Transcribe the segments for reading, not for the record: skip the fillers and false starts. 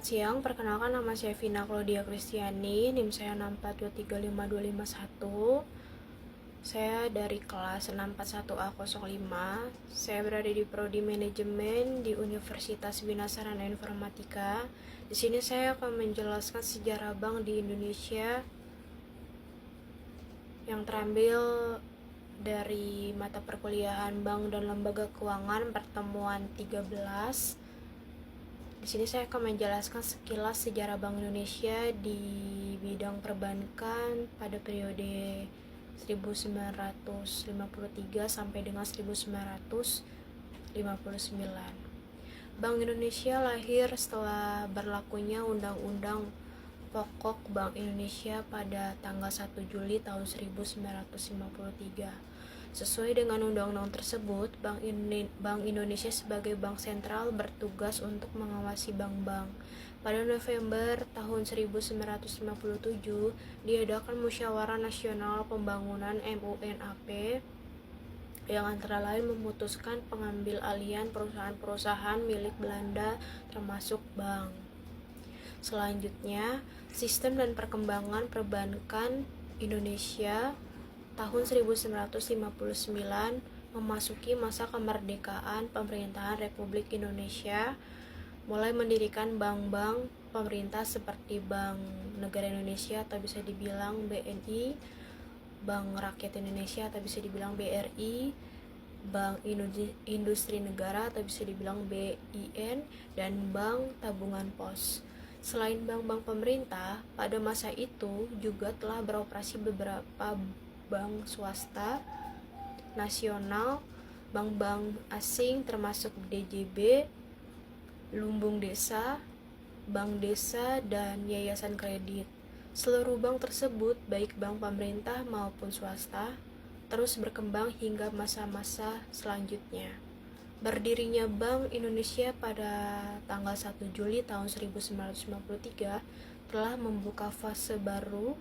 siang, perkenalkan nama saya Vina Claudia Kristiani, NIM saya 647355251. Saya dari kelas 641A05. Saya berada di Prodi Manajemen di Universitas Bina Sarana Informatika. Di sini saya akan menjelaskan sejarah bank di Indonesia yang terambil dari mata perkuliahan Bank dan Lembaga Keuangan pertemuan 13. Di sini saya akan menjelaskan sekilas sejarah Bank Indonesia di bidang perbankan pada periode 1953 sampai dengan 1959. Bank Indonesia lahir setelah berlakunya Undang-Undang Pokok Bank Indonesia pada tanggal 1 Juli tahun 1953. Sesuai dengan undang-undang tersebut, Bank Indonesia sebagai bank sentral bertugas untuk mengawasi bank-bank. Pada November tahun 1957, diadakan Musyawarah Nasional Pembangunan MUNAP yang antara lain memutuskan pengambil alihan perusahaan-perusahaan milik Belanda termasuk bank. Selanjutnya, sistem dan perkembangan perbankan Indonesia tahun 1959 memasuki masa kemerdekaan pemerintahan Republik Indonesia, mulai mendirikan bank-bank pemerintah seperti Bank Negara Indonesia atau bisa dibilang BNI, Bank Rakyat Indonesia atau bisa dibilang BRI, Bank Industri Negara atau bisa dibilang BIN, dan Bank Tabungan Pos. Selain bank-bank pemerintah, pada masa itu juga telah beroperasi beberapa bank swasta, nasional, bank-bank asing termasuk DJB, Lumbung Desa, Bank Desa, dan Yayasan Kredit. Seluruh bank tersebut, baik bank pemerintah maupun swasta, terus berkembang hingga masa-masa selanjutnya. Berdirinya Bank Indonesia pada tanggal 1 Juli tahun 1953 telah membuka fase baru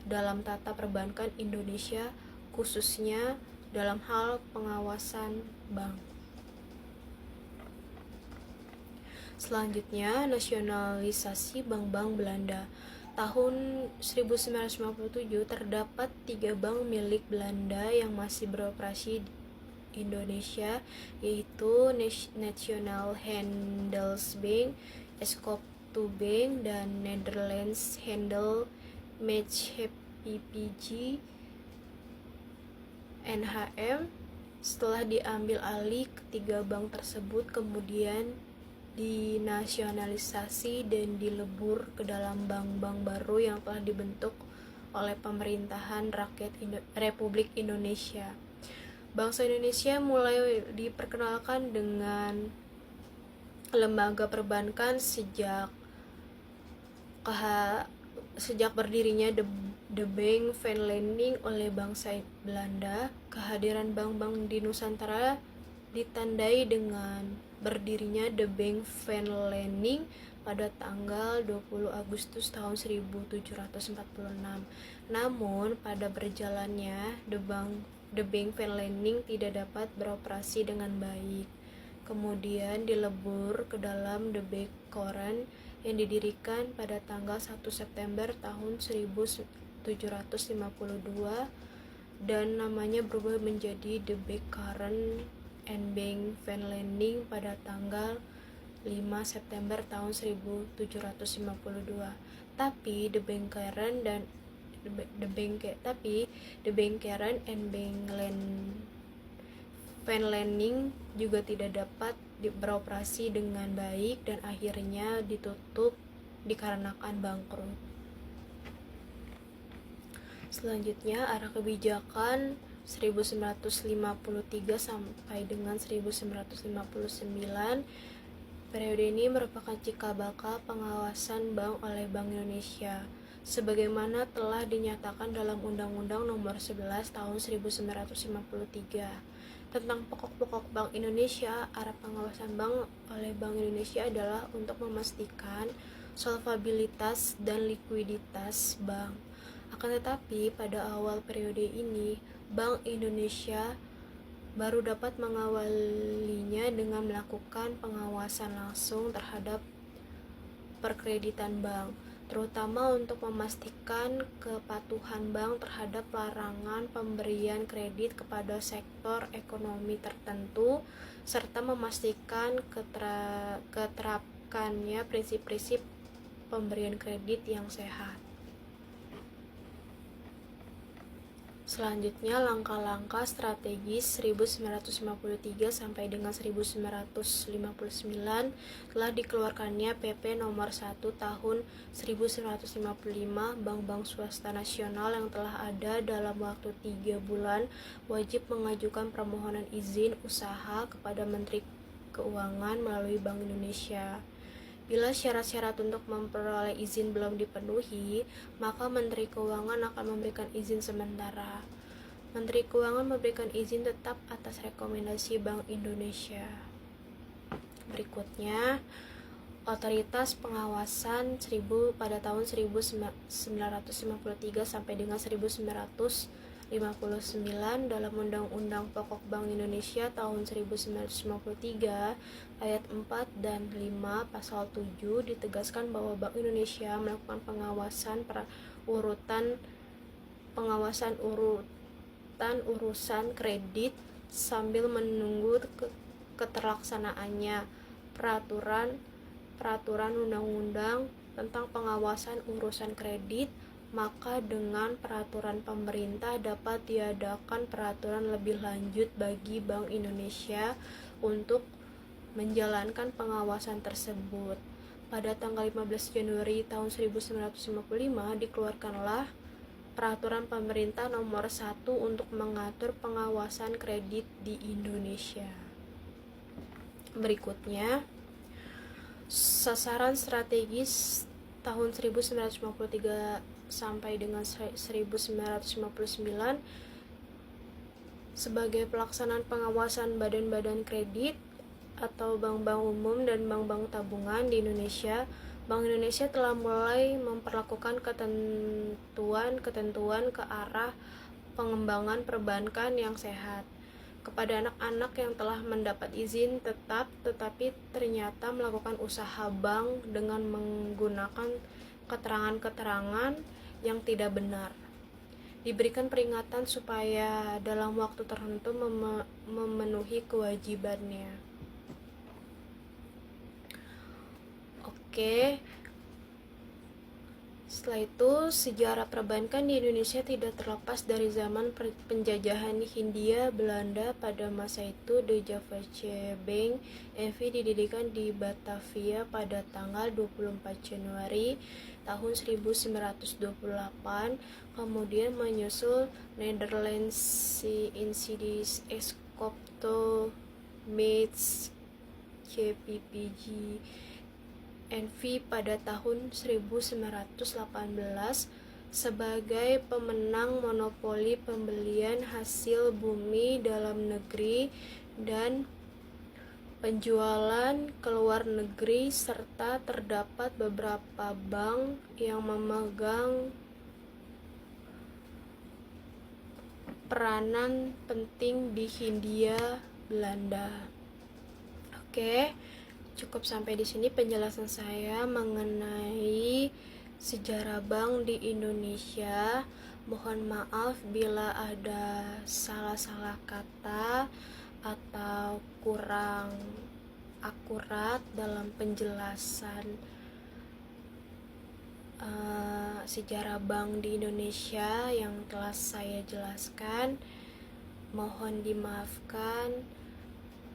dalam tata perbankan Indonesia, khususnya dalam hal pengawasan bank. Selanjutnya, nasionalisasi bank-bank Belanda. Tahun 1957 terdapat 3 bank milik Belanda yang masih beroperasi di Indonesia, yaitu National Handelsbank, Escoptobank, dan Netherlands Handel Maatschappij NHM. Setelah diambil alih, ketiga bank tersebut kemudian dinasionalisasi dan dilebur ke dalam bank-bank baru yang telah dibentuk oleh pemerintahan rakyat Republik Indonesia. Bangsa Indonesia mulai diperkenalkan dengan lembaga perbankan sejak berdirinya The Bank van Lending oleh bangsa Belanda. Kehadiran bank-bank di Nusantara ditandai dengan berdirinya The Bank van Lending pada tanggal 20 Agustus tahun 1746. Namun, pada berjalannya The Bank van Lending tidak dapat beroperasi dengan baik. Kemudian dilebur ke dalam The Bank Koran yang didirikan pada tanggal 1 September tahun 1752 dan namanya berubah menjadi The Bank Koran and Bank van Lending pada tanggal 5 September tahun 1752. Tapi The Bank Koran and Bank van Lending juga tidak dapat beroperasi dengan baik dan akhirnya ditutup dikarenakan bangkrut. Selanjutnya, arah kebijakan 1953 sampai dengan 1959. Periode ini merupakan cikal bakal pengawasan bank oleh Bank Indonesia, sebagaimana telah dinyatakan dalam Undang-Undang Nomor 11 Tahun 1953 tentang pokok-pokok Bank Indonesia. Arah pengawasan bank oleh Bank Indonesia adalah untuk memastikan solvabilitas dan likuiditas bank. Akan tetapi, pada awal periode ini, Bank Indonesia baru dapat mengawalinya dengan melakukan pengawasan langsung terhadap perkreditan bank, terutama untuk memastikan kepatuhan bank terhadap larangan pemberian kredit kepada sektor ekonomi tertentu, serta memastikan keterapkannya prinsip-prinsip pemberian kredit yang sehat. Selanjutnya, langkah-langkah strategis 1953 sampai dengan 1959 telah dikeluarkannya PP nomor 1 tahun 1955. Bank-bank swasta nasional yang telah ada dalam waktu 3 bulan wajib mengajukan permohonan izin usaha kepada Menteri Keuangan melalui Bank Indonesia. Bila syarat-syarat untuk memperoleh izin belum dipenuhi, maka Menteri Keuangan akan memberikan izin sementara. Menteri Keuangan memberikan izin tetap atas rekomendasi Bank Indonesia. Berikutnya, Otoritas Pengawasan pada tahun 1953 sampai dengan 1959 dalam Undang-Undang Pokok Bank Indonesia tahun 1953 ayat 4 dan 5 pasal 7 ditegaskan bahwa Bank Indonesia melakukan pengawasan urusan kredit sambil menunggu keterlaksanaannya peraturan undang-undang tentang pengawasan urusan kredit, maka dengan peraturan pemerintah dapat diadakan peraturan lebih lanjut bagi Bank Indonesia untuk menjalankan pengawasan tersebut. Pada tanggal 15 Januari tahun 1955 dikeluarkanlah Peraturan Pemerintah Nomor 1 untuk mengatur pengawasan kredit di Indonesia. Berikutnya, sasaran strategis tahun 1953 sampai dengan 1959 sebagai pelaksanaan pengawasan badan-badan kredit atau bank-bank umum dan bank-bank tabungan di Indonesia. Bank Indonesia telah mulai memperlakukan ketentuan ke arah pengembangan perbankan yang sehat kepada anak-anak yang telah mendapat izin tetap tetapi ternyata melakukan usaha bank dengan menggunakan keterangan-keterangan yang tidak benar. Diberikan peringatan supaya dalam waktu tertentu memenuhi kewajibannya. Oke. Setelah itu, sejarah perbankan di Indonesia tidak terlepas dari zaman penjajahan Hindia Belanda. Pada masa itu, De Javaanse Bank N.V. didirikan di Batavia pada tanggal 24 Januari tahun 1928. Kemudian menyusul Nederlandse Indisch Escopto Maats CPPG N.V. pada tahun 1918 sebagai pemenang monopoli pembelian hasil bumi dalam negeri dan penjualan ke luar negeri, serta terdapat beberapa bank yang memegang peranan penting di Hindia Belanda. Oke. Cukup sampai di sini penjelasan saya mengenai sejarah bank di Indonesia. Mohon maaf bila ada salah-salah kata atau kurang akurat dalam penjelasan sejarah bank di Indonesia yang telah saya jelaskan. Mohon dimaafkan.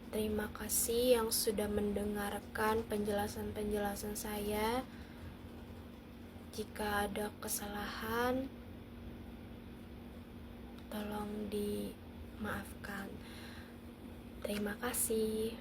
Terima kasih yang sudah mendengarkan penjelasan-penjelasan saya. Jika ada kesalahan, tolong dimaafkan. Terima kasih.